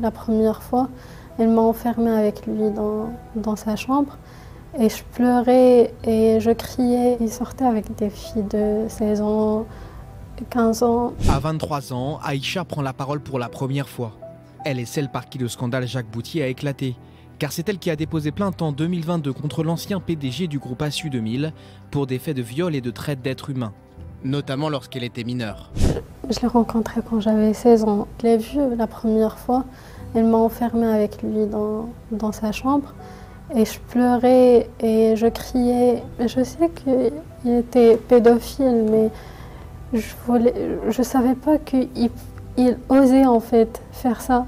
la première fois, elle m'a enfermée avec lui dans sa chambre. Et je pleurais et je criais. Il sortait avec des filles de 16 ans, 15 ans. À 23 ans, Aïcha prend la parole pour la première fois. Elle est celle par qui le scandale Jacques Boutier a éclaté. Car c'est elle qui a déposé plainte en 2022 contre l'ancien PDG du groupe Assu 2000 pour des faits de viol et de traite d'êtres humains, notamment lorsqu'elle était mineure. Je l'ai rencontré quand j'avais 16 ans. Je l'ai vu la première fois. Elle m'a enfermée avec lui dans sa chambre. Et je pleurais et je criais. Je sais qu'il était pédophile, mais je savais pas qu'il osait en fait faire ça.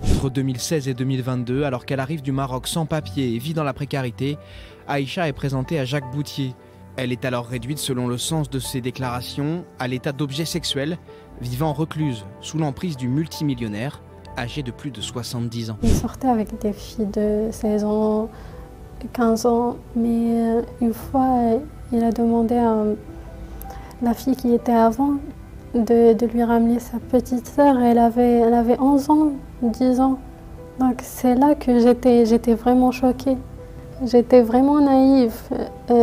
Entre 2016 et 2022, alors qu'elle arrive du Maroc sans papier et vit dans la précarité, Aïcha est présentée à Jacques Boutier. Elle est alors réduite, selon le sens de ses déclarations, à l'état d'objet sexuel, vivant recluse, sous l'emprise du multimillionnaire, âgé de plus de 70 ans. Il sortait avec des filles de 16 ans, 15 ans, mais une fois, il a demandé à la fille qui était avant de lui ramener sa petite sœur. Elle avait 11 ans, 10 ans. Donc c'est là que j'étais vraiment choquée. J'étais vraiment naïve.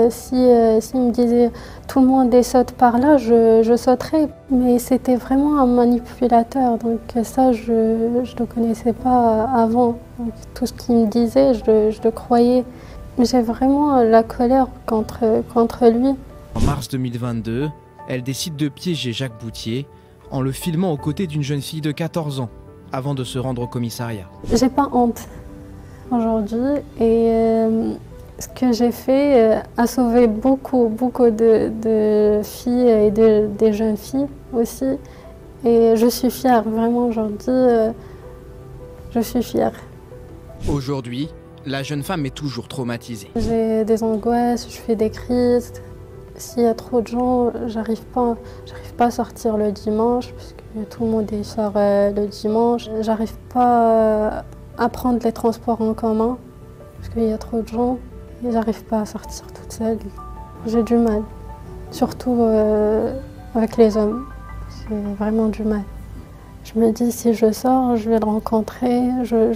S'il me disait tout le monde est saute par là, je sauterais. Mais c'était vraiment un manipulateur. Donc ça, je ne le connaissais pas avant. Donc, tout ce qu'il me disait, je le croyais. J'ai vraiment la colère contre lui. En mars 2022, elle décide de piéger Jacques Boutier en le filmant aux côtés d'une jeune fille de 14 ans avant de se rendre au commissariat. J'ai pas honte aujourd'hui et ce que j'ai fait a sauvé beaucoup de filles et des jeunes filles aussi. Et je suis fière, vraiment aujourd'hui, je suis fière. Aujourd'hui, la jeune femme est toujours traumatisée. J'ai des angoisses, je fais des crises. S'il y a trop de gens, j'arrive pas à sortir le dimanche, parce que tout le monde y sort le dimanche. J'arrive pas à prendre les transports en commun, parce qu'il y a trop de gens, et j'arrive pas à sortir toute seule. J'ai du mal, surtout avec les hommes. J'ai vraiment du mal. Je me dis, si je sors, je vais le rencontrer, je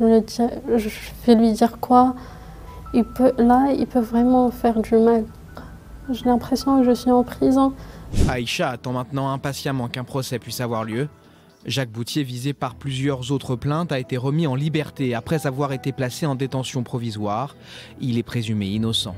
vais lui dire quoi. Il peut vraiment faire du mal. J'ai l'impression que je suis en prison. Aïcha attend maintenant impatiemment qu'un procès puisse avoir lieu. Jacques Boutier, visé par plusieurs autres plaintes, a été remis en liberté après avoir été placé en détention provisoire. Il est présumé innocent.